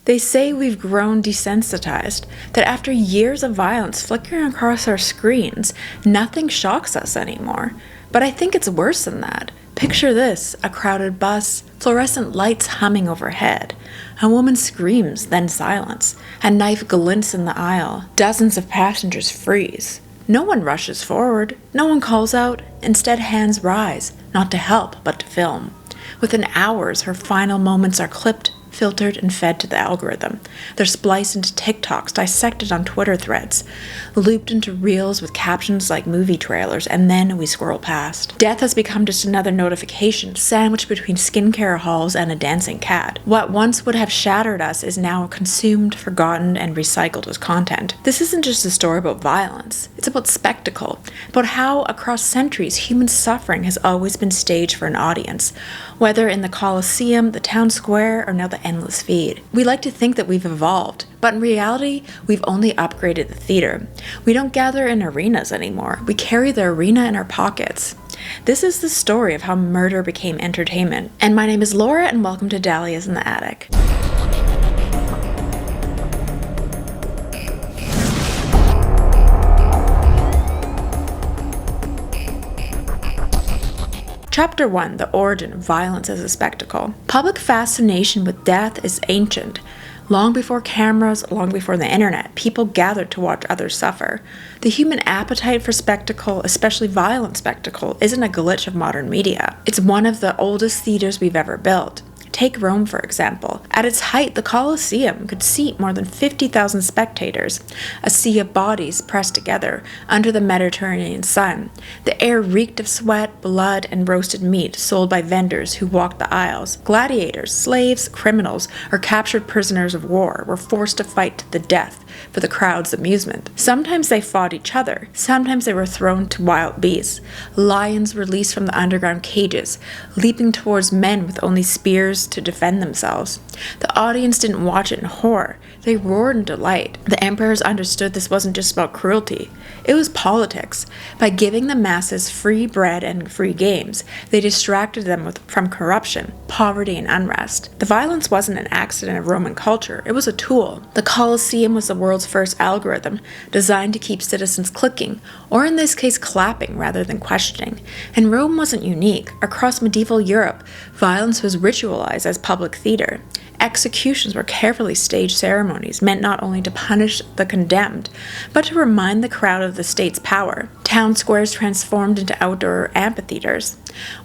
They say we've grown desensitized, that after years of violence flickering across our screens, nothing shocks us anymore. But I think it's worse than that. Picture this, a crowded bus, fluorescent lights humming overhead. A woman screams, then silence. A knife glints in the aisle. Dozens of passengers freeze. No one rushes forward. No one calls out. Instead, hands rise, not to help, but to film. Within hours, her final moments are clipped, filtered, and fed to the algorithm. They're spliced into TikToks, dissected on Twitter threads, looped into reels with captions like movie trailers, and then we scroll past. Death has become just another notification, sandwiched between skincare hauls and a dancing cat. What once would have shattered us is now consumed, forgotten, and recycled as content. This isn't just a story about violence. It's about spectacle, about how, across centuries, human suffering has always been staged for an audience, whether in the Colosseum, the town square, or now the endless feed. We like to think that we've evolved, but in reality, we've only upgraded the theater. We don't gather in arenas anymore. We carry the arena in our pockets. This is the story of how murder became entertainment. And my name is Laura, and welcome to Dahlias in the Attic. Chapter 1. The Origin of Violence as a Spectacle. Public fascination with death is ancient. Long before cameras, long before the internet, people gathered to watch others suffer. The human appetite for spectacle, especially violent spectacle, isn't a glitch of modern media. It's one of the oldest theaters we've ever built. Take Rome, for example. At its height, the Colosseum could seat more than 50,000 spectators, a sea of bodies pressed together under the Mediterranean sun. The air reeked of sweat, blood, and roasted meat sold by vendors who walked the aisles. Gladiators, slaves, criminals, or captured prisoners of war were forced to fight to the death for the crowd's amusement. Sometimes they fought each other. Sometimes they were thrown to wild beasts. Lions released from the underground cages, leaping towards men with only spears to defend themselves. The audience didn't watch it in horror. They roared in delight. The emperors understood this wasn't just about cruelty. It was politics. By giving the masses free bread and free games, they distracted them from corruption, poverty, and unrest. The violence wasn't an accident of Roman culture. It was a tool. The Colosseum was the world's first algorithm, designed to keep citizens clicking, or in this case clapping rather than questioning. And Rome wasn't unique. Across medieval Europe, violence was ritualized as public theater. Executions were carefully staged ceremonies meant not only to punish the condemned, but to remind the crowd of the state's power. Town squares transformed into outdoor amphitheaters.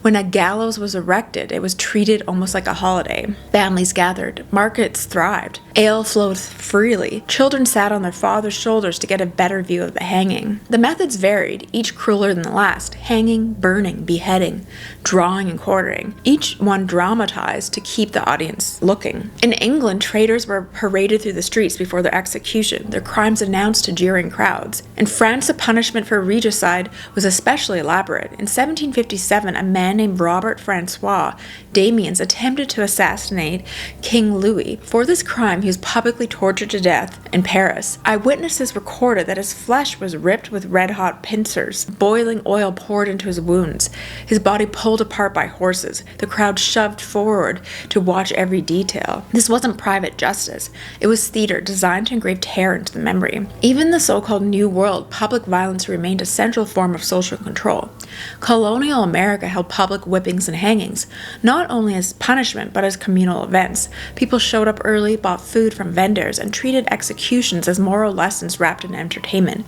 When a gallows was erected, it was treated almost like a holiday. Families gathered. Markets thrived. Ale flowed freely. Children sat on their father's shoulders to get a better view of the hanging. The methods varied, each crueler than the last: hanging, burning, beheading, drawing, and quartering. Each one dramatized to keep the audience looking. In England, traitors were paraded through the streets before their execution, their crimes announced to jeering crowds. In France, the punishment for regicide was especially elaborate. In 1757, a man named Robert Francois Damiens attempted to assassinate King Louis. For this crime, he was publicly tortured to death in Paris. Eyewitnesses recorded that his flesh was ripped with red-hot pincers, boiling oil poured into his wounds, his body pulled apart by horses, the crowd shoved forward to watch every detail. This wasn't private justice. It was theater designed to engrave terror into the memory. Even in the so-called New World, public violence remained a central form of social control. Colonial America held public whippings and hangings, not only as punishment but as communal events. People showed up early, bought food from vendors, and treated executions as moral lessons wrapped in entertainment.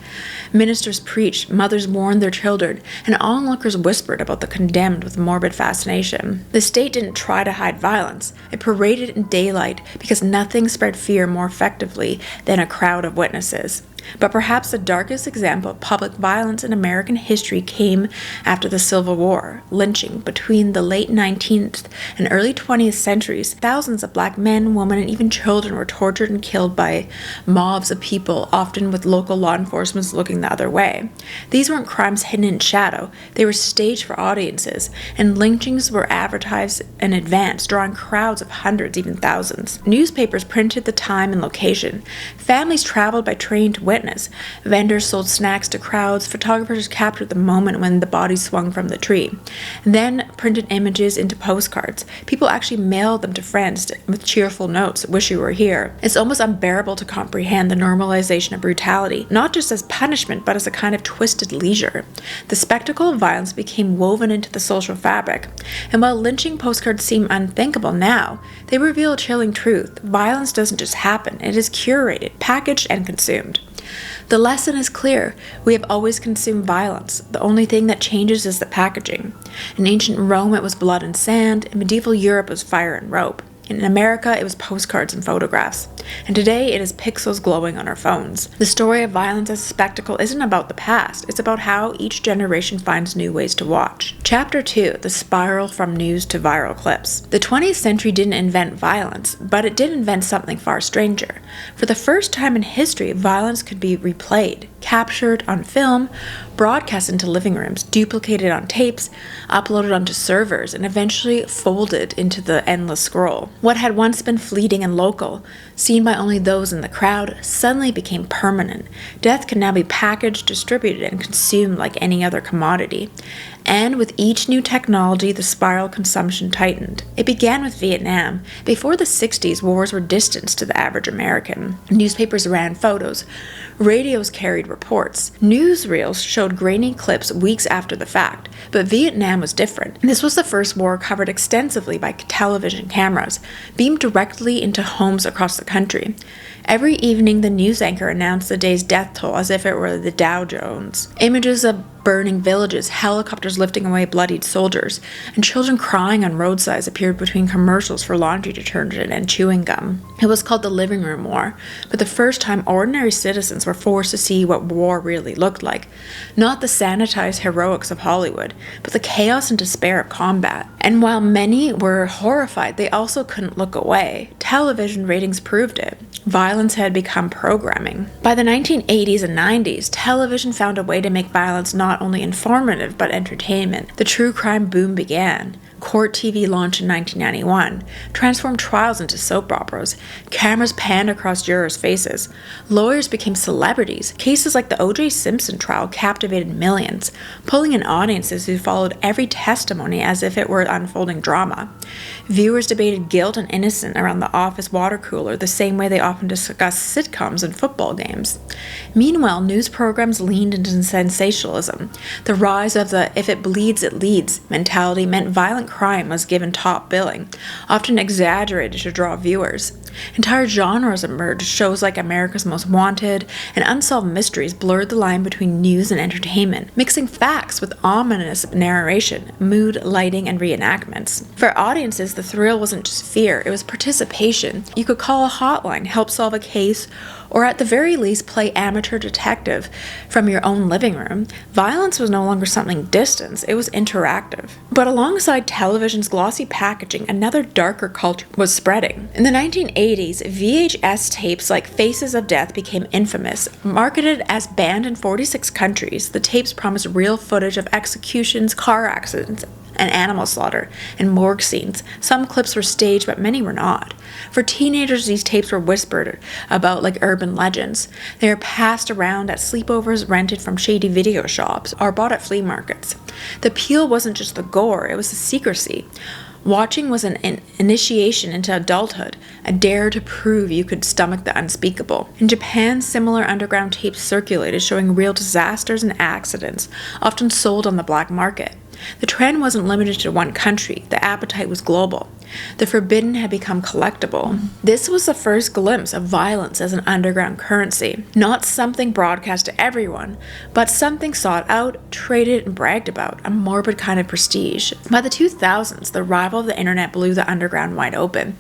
Ministers preached, mothers warned their children, and onlookers whispered about the condemned with morbid fascination. The state didn't try to hide violence. It paraded in daylight because nothing spread fear more effectively than a crowd of witnesses. But perhaps the darkest example of public violence in American history came after the Civil War. Lynching. Between the late 19th and early 20th centuries, thousands of black men, women, and even children were tortured and killed by mobs of people, often with local law enforcement looking the other way. These weren't crimes hidden in shadow. They were staged for audiences, and lynchings were advertised in advance, drawing crowds of hundreds, even thousands. Newspapers printed the time and location. Families traveled by train to witness. Vendors sold snacks to crowds. Photographers captured the moment when the body swung from the tree. Then printed images into postcards. People actually mailed them to friends with cheerful notes, "Wish you were here." It's almost unbearable to comprehend the normalization of brutality, not just as punishment, but as a kind of twisted leisure. The spectacle of violence became woven into the social fabric. And while lynching postcards seem unthinkable now, they reveal a chilling truth. Violence doesn't just happen, it is curated, packaged, and consumed. The lesson is clear. We have always consumed violence. The only thing that changes is the packaging. In ancient Rome, it was blood and sand. In medieval Europe, it was fire and rope. In America, it was postcards and photographs. And today, it is pixels glowing on our phones. The story of violence as a spectacle isn't about the past. It's about how each generation finds new ways to watch. Chapter 2, The Spiral from News to Viral Clips. The 20th century didn't invent violence, but it did invent something far stranger. For the first time in history, violence could be replayed, captured on film, broadcast into living rooms, duplicated on tapes, uploaded onto servers, and eventually folded into the endless scroll. What had once been fleeting and local, seen by only those in the crowd, suddenly became permanent. Death could now be packaged, distributed, and consumed like any other commodity. And with each new technology, the spiral consumption tightened. It began with Vietnam. Before the 60s, wars were distanced to the average American. Newspapers ran photos. Radios carried reports. Newsreels showed grainy clips weeks after the fact. But Vietnam was different. This was the first war covered extensively by television cameras, beamed directly into homes across the country. Every evening, the news anchor announced the day's death toll as if it were the Dow Jones. Images of burning villages, helicopters lifting away bloodied soldiers, and children crying on roadsides appeared between commercials for laundry detergent and chewing gum. It was called the Living Room War, but the first time ordinary citizens were forced to see what war really looked like. Not the sanitized heroics of Hollywood, but the chaos and despair of combat. And while many were horrified, they also couldn't look away. Television ratings proved it. Violence had become programming. By the 1980s and 90s, television found a way to make violence not only informative but entertainment. The true crime boom began. Court TV launched in 1991, transformed trials into soap operas. Cameras panned across jurors' faces. Lawyers became celebrities. Cases like the O.J. Simpson trial captivated millions, pulling in audiences who followed every testimony as if it were unfolding drama. Viewers debated guilt and innocence around the office water cooler the same way they often discuss sitcoms and football games. Meanwhile, news programs leaned into sensationalism. The rise of the "if it bleeds, it leads" mentality meant violent crime was given top billing, often exaggerated to draw viewers. Entire genres emerged. Shows like America's Most Wanted and Unsolved Mysteries blurred the line between news and entertainment, mixing facts with ominous narration, mood, lighting, and reenactments. For audiences, the thrill wasn't just fear, it was participation. You could call a hotline, help solve a case, or at the very least play amateur detective from your own living room. Violence was no longer something distant, it was interactive. But alongside television's glossy packaging, another darker culture was spreading. In the 1980s, VHS tapes like Faces of Death became infamous. Marketed as banned in 46 countries, the tapes promised real footage of executions, car accidents, and animal slaughter, and morgue scenes. Some clips were staged, but many were not. For teenagers, these tapes were whispered about like urban legends. They were passed around at sleepovers rented from shady video shops or bought at flea markets. The appeal wasn't just the gore, it was the secrecy. Watching was an initiation into adulthood, a dare to prove you could stomach the unspeakable. In Japan, similar underground tapes circulated showing real disasters and accidents, often sold on the black market. The trend wasn't limited to one country, the appetite was global. The forbidden had become collectible. This was the first glimpse of violence as an underground currency, not something broadcast to everyone, but something sought out, traded, and bragged about, a morbid kind of prestige. By the 2000s, the arrival of the internet blew the underground wide open.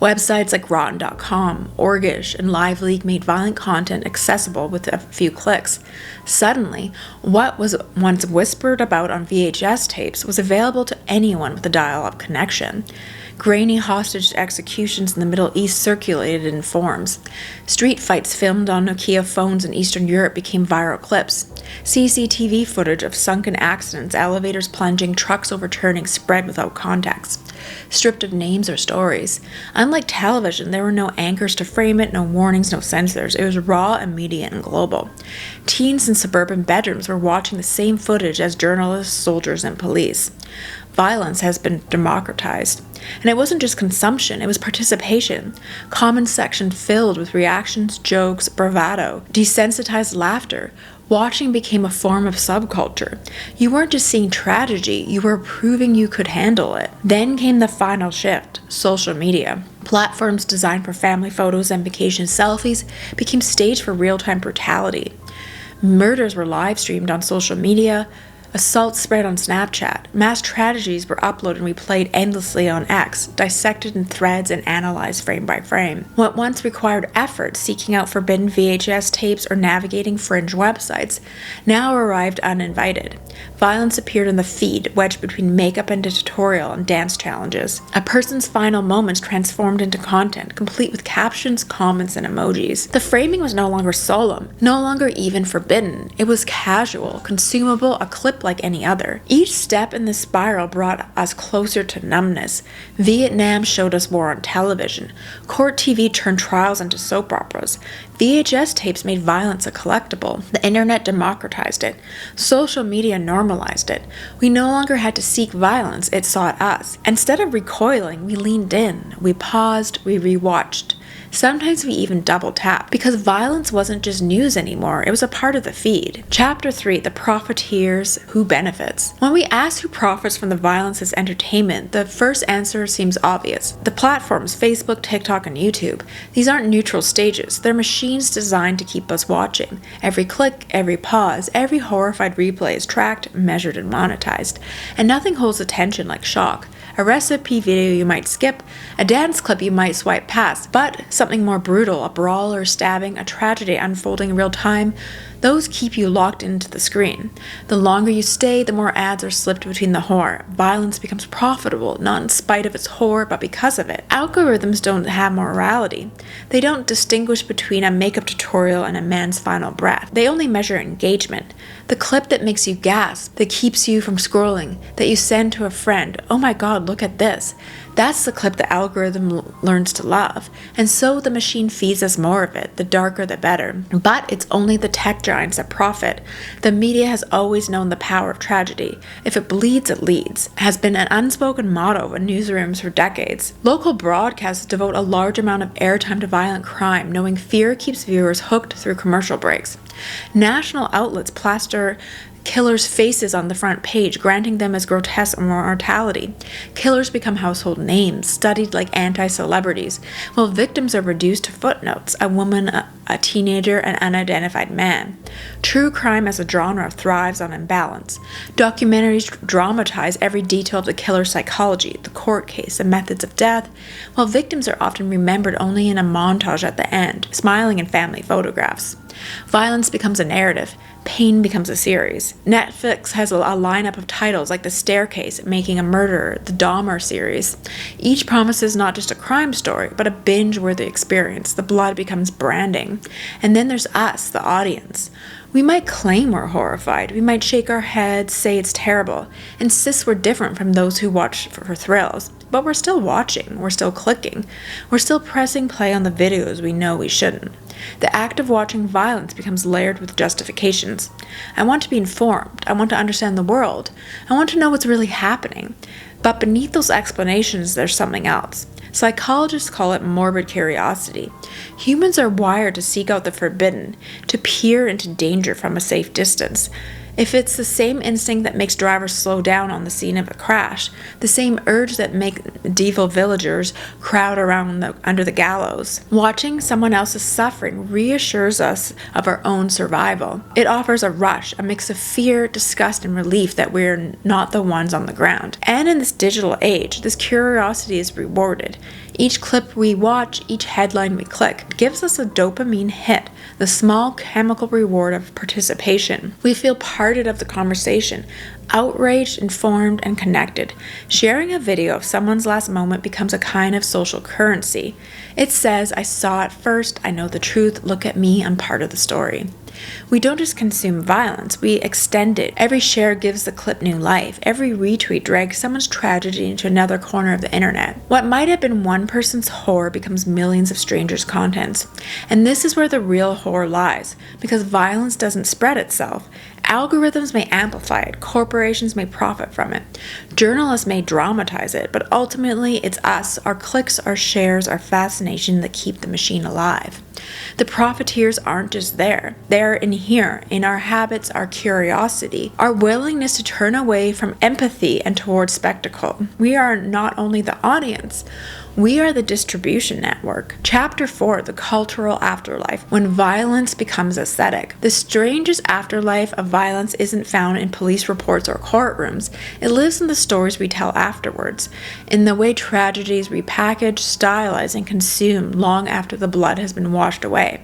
Websites like Rotten.com, Orgish, and LiveLeak made violent content accessible with a few clicks. Suddenly, what was once whispered about on VHS tapes was available to anyone with a dial-up connection. Grainy hostage executions in the Middle East circulated in forums. Street fights filmed on Nokia phones in Eastern Europe became viral clips. CCTV footage of sunken accidents, elevators plunging, trucks overturning spread without context, stripped of names or stories. Unlike television, there were no anchors to frame it, no warnings, no censors. It was raw, immediate, and global. Teens in suburban bedrooms were watching the same footage as journalists, soldiers, and police. violence has been democratized. And it wasn't just consumption, it was participation. Comment section filled with reactions, jokes, bravado, desensitized laughter. Watching became a form of subculture. You weren't just seeing tragedy, you were proving you could handle it. Then came the final shift, social media. Platforms designed for family photos and vacation selfies became staged for real-time brutality. Murders were live-streamed on social media. Assaults spread on Snapchat. Mass tragedies were uploaded and replayed endlessly on X, dissected in threads and analyzed frame by frame. What once required effort, seeking out forbidden VHS tapes or navigating fringe websites, now arrived uninvited. Violence appeared in the feed, wedged between makeup and tutorial and dance challenges. A person's final moments transformed into content, complete with captions, comments, and emojis. The framing was no longer solemn, no longer even forbidden. It was casual, consumable, a clip like any other. Each step in the spiral brought us closer to numbness. Vietnam showed us war on television. Court TV turned trials into soap operas. VHS tapes made violence a collectible. The internet democratized it. Social media normalized it. We no longer had to seek violence, it sought us. Instead of recoiling, we leaned in. We paused, we rewatched. Sometimes we even double tap, because violence wasn't just news anymore, it was a part of the feed. Chapter 3, The Profiteers, Who Benefits? When we ask who profits from the violence as entertainment, the first answer seems obvious. The platforms, Facebook, TikTok, and YouTube. These aren't neutral stages, they're machines designed to keep us watching. Every click, every pause, every horrified replay is tracked, measured, and monetized. And nothing holds attention like shock. A recipe video you might skip, a dance clip you might swipe past, but something more brutal, a brawl or stabbing, a tragedy unfolding in real time, those keep you locked into the screen. The longer you stay, the more ads are slipped between the horror. Violence becomes profitable, not in spite of its horror, but because of it. Algorithms don't have morality. They don't distinguish between a makeup tutorial and a man's final breath. They only measure engagement. The clip that makes you gasp, that keeps you from scrolling, that you send to a friend, oh my god, look at this. That's the clip the algorithm learns to love. And so the machine feeds us more of it, the darker the better. But it's only the tech giants that profit. The media has always known the power of tragedy. If it bleeds, it leads. It has been an unspoken motto in newsrooms for decades. Local broadcasts devote a large amount of airtime to violent crime, knowing fear keeps viewers hooked through commercial breaks. National outlets plaster killers' faces on the front page, granting them as grotesque immortality. Killers become household names, studied like anti-celebrities, while victims are reduced to footnotes, a woman, a teenager, an unidentified man. True crime as a genre thrives on imbalance. Documentaries dramatize every detail of the killer's psychology, the court case, the methods of death, while victims are often remembered only in a montage at the end, smiling in family photographs. Violence becomes a narrative. Pain becomes a series. Netflix has a lineup of titles like The Staircase, Making a Murderer, the Dahmer series. Each promises not just a crime story, but a binge-worthy experience. The blood becomes branding. And then there's us, the audience. We might claim we're horrified. We might shake our heads, say it's terrible, insist we're different from those who watch for thrills. But we're still watching. We're still clicking. We're still pressing play on the videos we know we shouldn't. The act of watching violence becomes layered with justifications. I want to be informed. I want to understand the world. I want to know what's really happening. But beneath those explanations, there's something else. Psychologists call it morbid curiosity. Humans are wired to seek out the forbidden, to peer into danger from a safe distance. If it's the same instinct that makes drivers slow down on the scene of a crash, the same urge that makes medieval villagers crowd around under the gallows. Watching someone else's suffering reassures us of our own survival. It offers a rush, a mix of fear, disgust, and relief that we're not the ones on the ground. And in this digital age, this curiosity is rewarded. Each clip we watch, each headline we click, gives us a dopamine hit, the small chemical reward of participation. We feel parted of the conversation, outraged, informed, and connected. Sharing a video of someone's last moment becomes a kind of social currency. It says, I saw it first, I know the truth, look at me, I'm part of the story. We don't just consume violence, we extend it. Every share gives the clip new life. Every retweet drags someone's tragedy into another corner of the internet. What might have been one person's horror becomes millions of strangers' contents. And this is where the real horror lies, because violence doesn't spread itself. Algorithms may amplify it, corporations may profit from it, journalists may dramatize it, but ultimately it's us, our clicks, our shares, our fascination that keep the machine alive. The profiteers aren't just there. They're in here, in our habits, our curiosity, our willingness to turn away from empathy and towards spectacle. We are not only the audience, we are the distribution network. Chapter 4, The Cultural Afterlife, When Violence Becomes Aesthetic. The strangest afterlife of violence isn't found in police reports or courtrooms. It lives in the stories we tell afterwards, in the way tragedies repackage, stylize, and consume long after the blood has been washed away.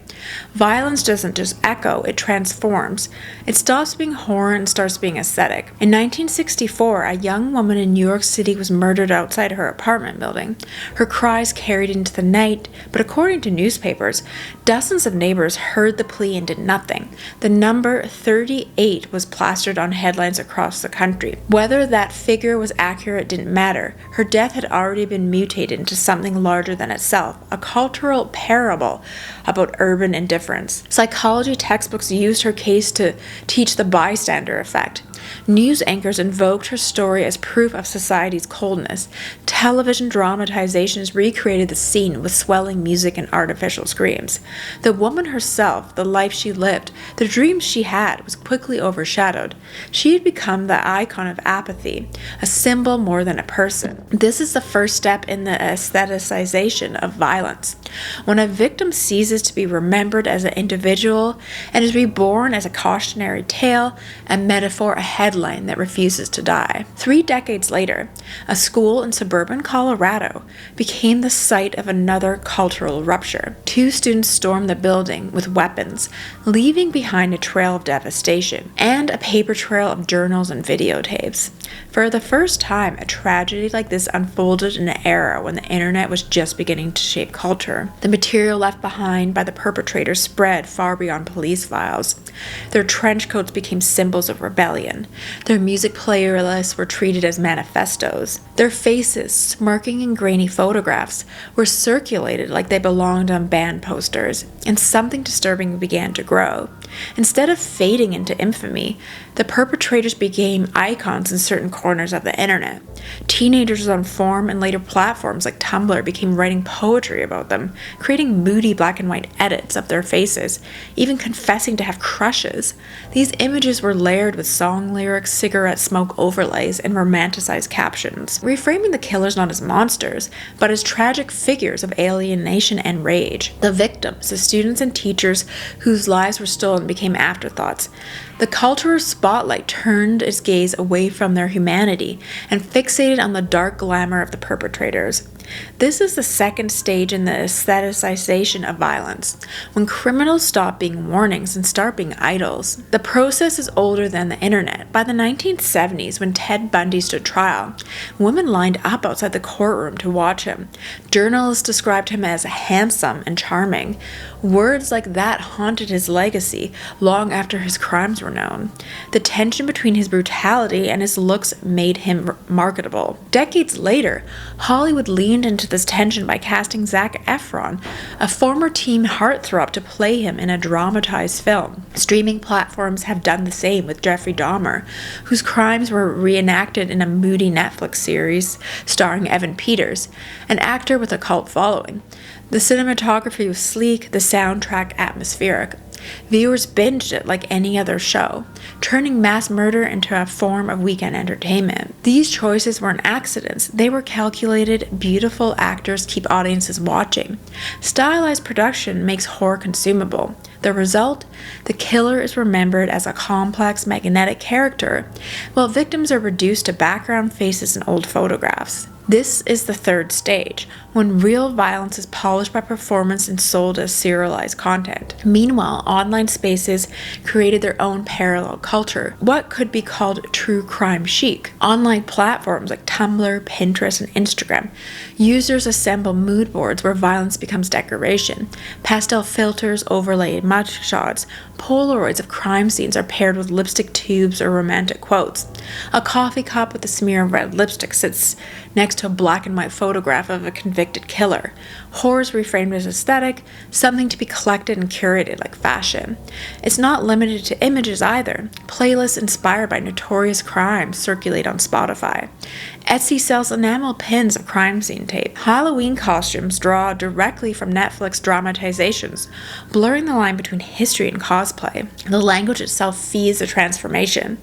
Violence doesn't just echo, it transforms. It stops being horror and starts being aesthetic. In 1964, a young woman in New York City was murdered outside her apartment building. Her cries carried into the night, but according to newspapers, dozens of neighbors heard the plea and did nothing. The number 38 was plastered on headlines across the country. Whether that figure was accurate didn't matter. Her death had already been mutated into something larger than itself, a cultural parable about urban indifference. Psychology textbooks used her case to teach the bystander effect. News anchors invoked her story as proof of society's coldness. Television dramatizations recreated the scene with swelling music and artificial screams. The woman herself, the life she lived, the dreams she had, was quickly overshadowed. She had become the icon of apathy, a symbol more than a person. This is the first step in the aestheticization of violence. When a victim ceases to be remembered as an individual and is reborn as a cautionary tale, a metaphor, a headline that refuses to die. 3 decades later, a school in suburban Colorado became the site of another cultural rupture. 2 students stormed the building with weapons, leaving behind a trail of devastation and a paper trail of journals and videotapes. For the first time, a tragedy like this unfolded in an era when the internet was just beginning to shape culture. The material left behind by the perpetrators spread far beyond police files. Their trench coats became symbols of rebellion. Their music playlists were treated as manifestos. Their faces, smirking in grainy photographs, were circulated like they belonged on band posters, and something disturbing began to grow. Instead of fading into infamy, the perpetrators became icons in certain corners of the internet. Teenagers on forum and later platforms like Tumblr became writing poetry about them, creating moody black and white edits of their faces, even confessing to have crushes. These images were layered with song lyrics, cigarette smoke overlays, and romanticized captions, reframing the killers not as monsters, but as tragic figures of alienation and rage. The victims, the students and teachers whose lives were stolen, became afterthoughts. The cultural spotlight turned its gaze away from their humanity and fixated on the dark glamour of the perpetrators. This is the second stage in the aestheticization of violence, when criminals stop being warnings and start being idols. The process is older than the internet. By the 1970s, when Ted Bundy stood trial, women lined up outside the courtroom to watch him. Journalists described him as handsome and charming. Words like that haunted his legacy long after his crimes were known. The tension between his brutality and his looks made him marketable. Decades later, Hollywood leaned into this tension by casting Zac Efron, a former teen heartthrob, to play him in a dramatized film. Streaming platforms have done the same with Jeffrey Dahmer, whose crimes were reenacted in a moody Netflix series starring Evan Peters, an actor with a cult following. The cinematography was sleek, the soundtrack atmospheric. Viewers binged it like any other show, turning mass murder into a form of weekend entertainment. These choices weren't accidents. They were calculated. Beautiful actors keep audiences watching. Stylized production makes horror consumable. The result? The killer is remembered as a complex, magnetic character, while victims are reduced to background faces and old photographs. This is the third stage, when real violence is polished by performance and sold as serialized content. Meanwhile, online spaces created their own parallel culture, what could be called true crime chic. Online platforms like Tumblr, Pinterest, and Instagram, users assemble mood boards where violence becomes decoration. Pastel filters overlay mugshots. Polaroids of crime scenes are paired with lipstick tubes or romantic quotes. A coffee cup with a smear of red lipstick sits next to a black and white photograph of a convicted killer. Horror is reframed as aesthetic, something to be collected and curated like fashion. It's not limited to images either. Playlists inspired by notorious crimes circulate on Spotify. Etsy sells enamel pins of crime scene tape. Halloween costumes draw directly from Netflix dramatizations, blurring the line between history and cosplay. The language itself feeds the transformation.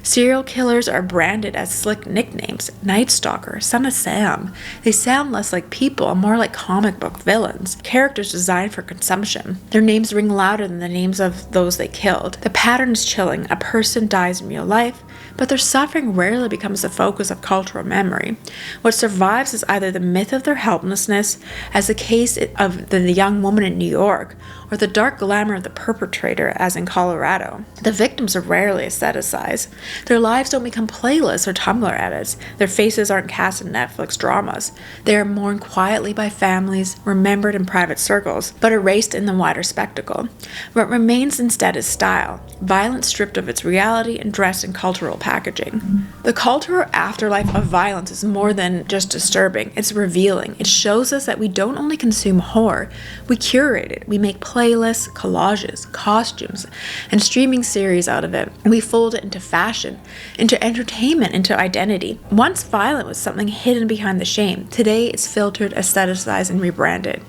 Serial killers are branded as slick nicknames: Night Stalker, Son of Sam. They sound less like people and more like comic book villains, characters designed for consumption. Their names ring louder than the names of those they killed. The pattern is chilling. A person dies in real life, but their suffering rarely becomes the focus of cultural memory. What survives is either the myth of their helplessness, as the case of the young woman in New York, or the dark glamour of the perpetrator, as in Colorado. The victims are rarely aestheticized. Their lives don't become playlists or Tumblr edits. Their faces aren't cast in Netflix dramas. They are mourned quietly by families, remembered in private circles, but erased in the wider spectacle. What remains instead is style, violence stripped of its reality and dressed in cultural packaging. The cultural afterlife of violence is more than just disturbing, it's revealing. It shows us that we don't only consume horror, we curate it. We make playlists, collages, costumes, and streaming series out of it. We fold it into fashion, into entertainment, into identity. Once violent was something hidden behind the shame. Today it's filtered, aestheticized, and rebranded.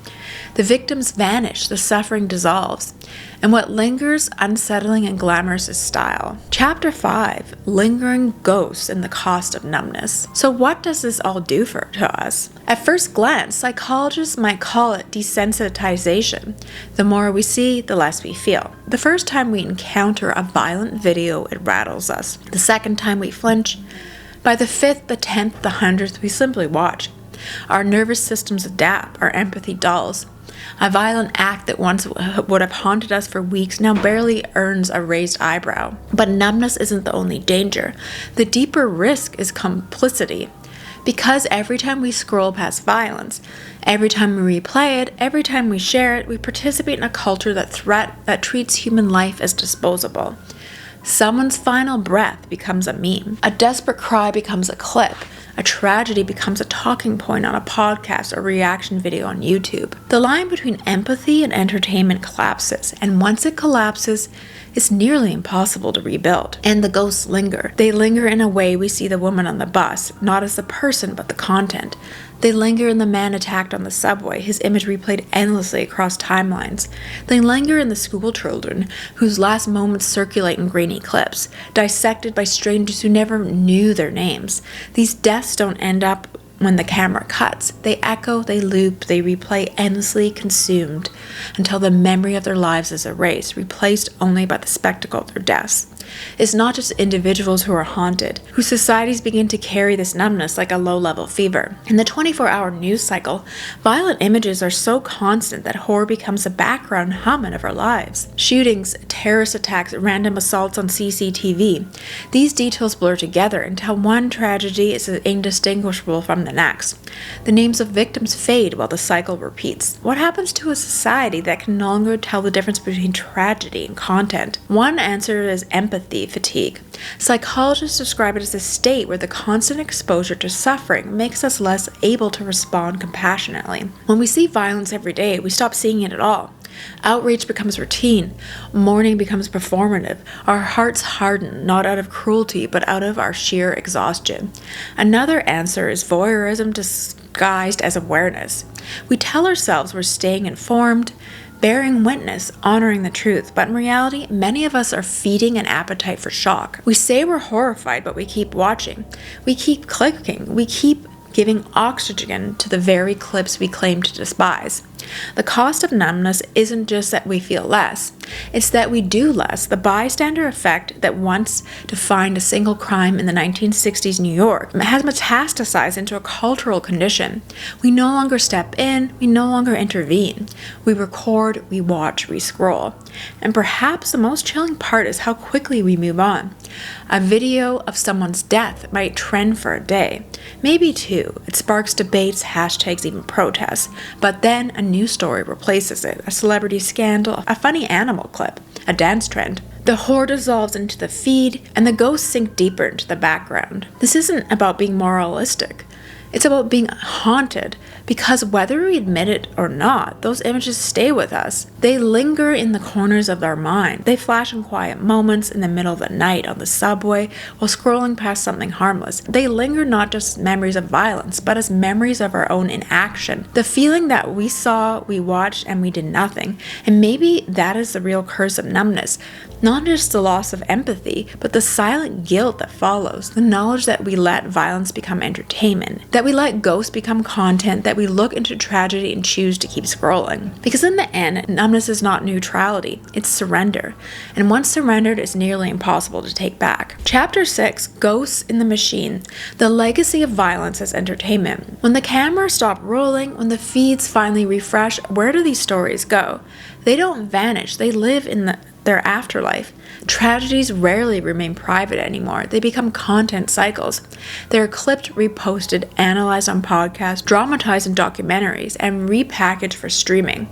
The victims vanish, the suffering dissolves, and what lingers, unsettling and glamorous, is style. Chapter 5, Lingering Ghosts and the Cost of Numbness. So what does this all do to us? At first glance, psychologists might call it desensitization. The more we see, the less we feel. The first time we encounter a violent video, it rattles us. The second time we flinch. By the 5th, the 10th, the 100th, we simply watch. Our nervous systems adapt, our empathy dulls. A violent act that once would have haunted us for weeks now barely earns a raised eyebrow. But numbness isn't the only danger. The deeper risk is complicity. Because every time we scroll past violence, every time we replay it, every time we share it, we participate in a culture that treats human life as disposable. Someone's final breath becomes a meme. A desperate cry becomes a clip. A tragedy becomes a talking point on a podcast or reaction video on YouTube. The line between empathy and entertainment collapses, and once it collapses, it's nearly impossible to rebuild. And the ghosts linger. They linger in a way we see the woman on the bus, not as the person but the content. They linger in the man attacked on the subway, his image replayed endlessly across timelines. They linger in the school children, whose last moments circulate in grainy clips, dissected by strangers who never knew their names. These deaths don't end up when the camera cuts. They echo, they loop, they replay endlessly, consumed, until the memory of their lives is erased, replaced only by the spectacle of their deaths. It's not just individuals who are haunted, whose societies begin to carry this numbness like a low-level fever. In the 24-hour news cycle, violent images are so constant that horror becomes a background hum of our lives. Shootings, terrorist attacks, random assaults on CCTV. These details blur together until one tragedy is indistinguishable from the next. The names of victims fade while the cycle repeats. What happens to a society that can no longer tell the difference between tragedy and content? One answer is empathy fatigue. Psychologists describe it as a state where the constant exposure to suffering makes us less able to respond compassionately. When we see violence every day, we stop seeing it at all. Outrage becomes routine. Mourning becomes performative. Our hearts harden, not out of cruelty, but out of our sheer exhaustion. Another answer is voyeurism disguised as awareness. We tell ourselves we're staying informed, bearing witness, honoring the truth, but in reality, many of us are feeding an appetite for shock. We say we're horrified, but we keep watching. We keep clicking. We keep giving oxygen to the very clips we claim to despise. The cost of numbness isn't just that we feel less, it's that we do less. The bystander effect that once defined a single crime in the 1960s New York has metastasized into a cultural condition. We no longer step in, we no longer intervene. We record, we watch, we scroll. And perhaps the most chilling part is how quickly we move on. A video of someone's death might trend for a day, maybe two. It sparks debates, hashtags, even protests. But then a new story replaces it, a celebrity scandal, a funny animal clip, a dance trend. The horror dissolves into the feed, and the ghosts sink deeper into the background. This isn't about being moralistic. It's about being haunted, because whether we admit it or not, those images stay with us. They linger in the corners of our mind. They flash in quiet moments in the middle of the night on the subway while scrolling past something harmless. They linger not just as memories of violence, but as memories of our own inaction. The feeling that we saw, we watched, and we did nothing. And maybe that is the real curse of numbness. Not just the loss of empathy, but the silent guilt that follows. The knowledge that we let violence become entertainment, that we let ghosts become content, that we look into tragedy and choose to keep scrolling. Because in the end, numbness is not neutrality, it's surrender. And once surrendered, it's nearly impossible to take back. Chapter 6, Ghosts in the Machine, the legacy of violence as entertainment. When the cameras stop rolling, when the feeds finally refresh, where do these stories go? They don't vanish, they live in their afterlife. Tragedies rarely remain private anymore. They become content cycles. They're clipped, reposted, analyzed on podcasts, dramatized in documentaries, and repackaged for streaming.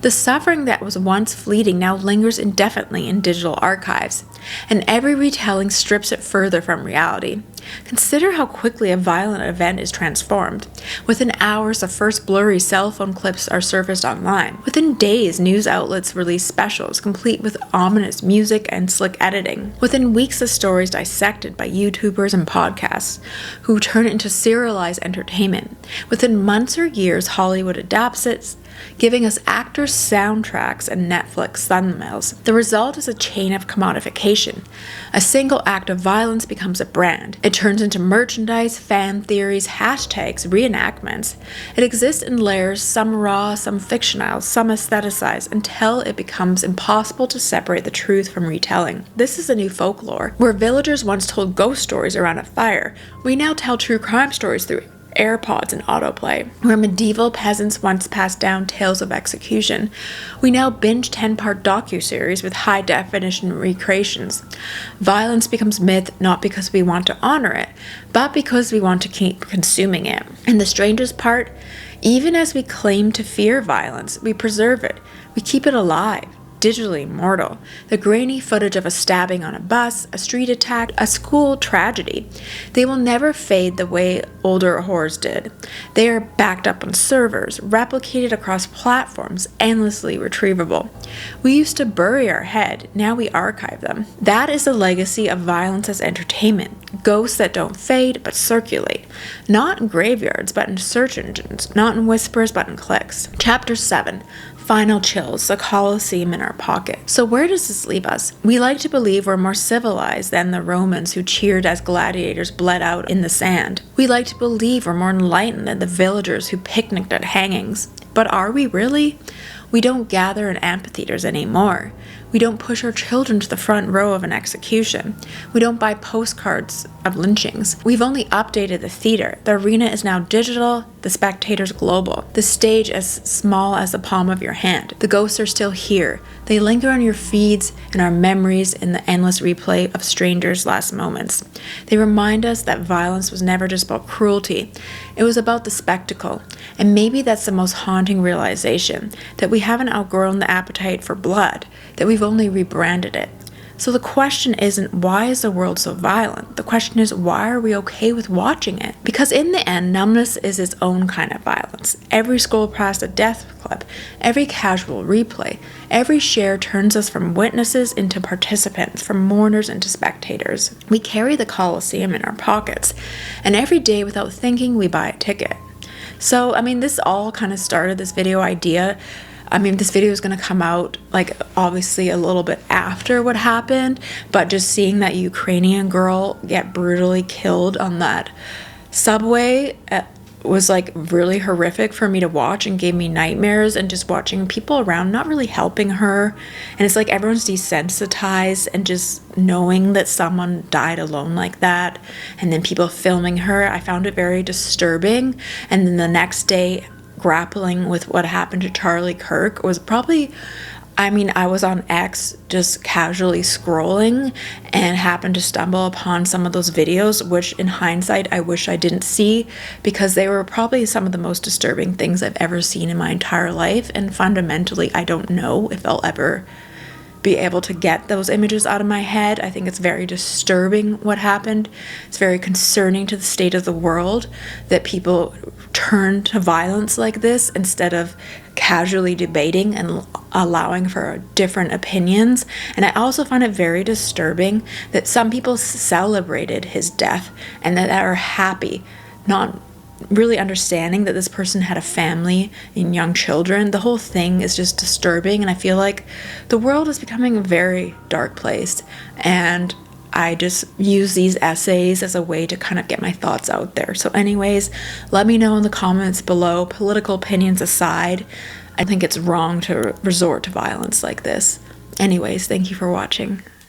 The suffering that was once fleeting now lingers indefinitely in digital archives, and every retelling strips it further from reality. Consider how quickly a violent event is transformed. Within hours, the first blurry cell phone clips are surfaced online. Within days, news outlets release specials, complete with ominous music and slick editing. Within weeks, the story is dissected by YouTubers and podcasts, who turn it into serialized entertainment. Within months or years, Hollywood adapts it, giving us actors' soundtracks and Netflix thumbnails. The result is a chain of commodification. A single act of violence becomes a brand. It turns into merchandise, fan theories, hashtags, reenactments. It exists in layers, some raw, some fictionalized, some aestheticized, until it becomes impossible to separate the truth from retelling. This is a new folklore. Where villagers once told ghost stories around a fire, we now tell true crime stories through AirPods and autoplay. Where medieval peasants once passed down tales of execution, we now binge 10-part docuseries with high-definition recreations. Violence becomes myth not because we want to honor it, but because we want to keep consuming it. And the strangest part, even as we claim to fear violence, we preserve it. We keep it alive. Digitally immortal. The grainy footage of a stabbing on a bus, a street attack, a school tragedy. They will never fade the way older horrors did. They are backed up on servers, replicated across platforms, endlessly retrievable. We used to bury our head, now we archive them. That is the legacy of violence as entertainment. Ghosts that don't fade but circulate. Not in graveyards but in search engines. Not in whispers but in clicks. Chapter 7. Final chills, the colosseum in our pocket. So where does this leave us? We like to believe we're more civilized than the Romans who cheered as gladiators bled out in the sand. We like to believe we're more enlightened than the villagers who picnicked at hangings. But are we really? We don't gather in amphitheaters anymore. We don't push our children to the front row of an execution. We don't buy postcards of lynchings. We've only updated the theater. The arena is now digital, the spectators global, the stage as small as the palm of your hand. The ghosts are still here. They linger on your feeds and our memories in the endless replay of strangers' last moments. They remind us that violence was never just about cruelty. It was about the spectacle. And maybe that's the most haunting realization, that we haven't outgrown the appetite for blood, that we've only rebranded it. So the question isn't, why is the world so violent? The question is, why are we okay with watching it? Because in the end, numbness is its own kind of violence. Every scroll past a death clip, every casual replay, every share turns us from witnesses into participants, from mourners into spectators. We carry the Colosseum in our pockets, and every day without thinking, we buy a ticket. So, this all kind of started this video idea. This video is going to come out, obviously a little bit after what happened, but just seeing that Ukrainian girl get brutally killed on that subway, was like really horrific for me to watch and gave me nightmares, and just watching people around not really helping her, and it's like everyone's desensitized, and just knowing that someone died alone like that, and then people filming her, I found it very disturbing. And then the next day, grappling with what happened to Charlie Kirk was probably, I was on X just casually scrolling and happened to stumble upon some of those videos, which in hindsight, I wish I didn't see, because they were probably some of the most disturbing things I've ever seen in my entire life. And fundamentally, I don't know if I'll ever be able to get those images out of my head. I think it's very disturbing what happened. It's very concerning to the state of the world that people turn to violence like this instead of casually debating and allowing for different opinions. And I also find it very disturbing that some people celebrated his death and that are happy, not really understanding that this person had a family and young children. The whole thing is just disturbing, and I feel like the world is becoming a very dark place, and I just use these essays as a way to kind of get my thoughts out there. So anyways, let me know in the comments below, political opinions aside, I think it's wrong to resort to violence like this. Anyways, thank you for watching.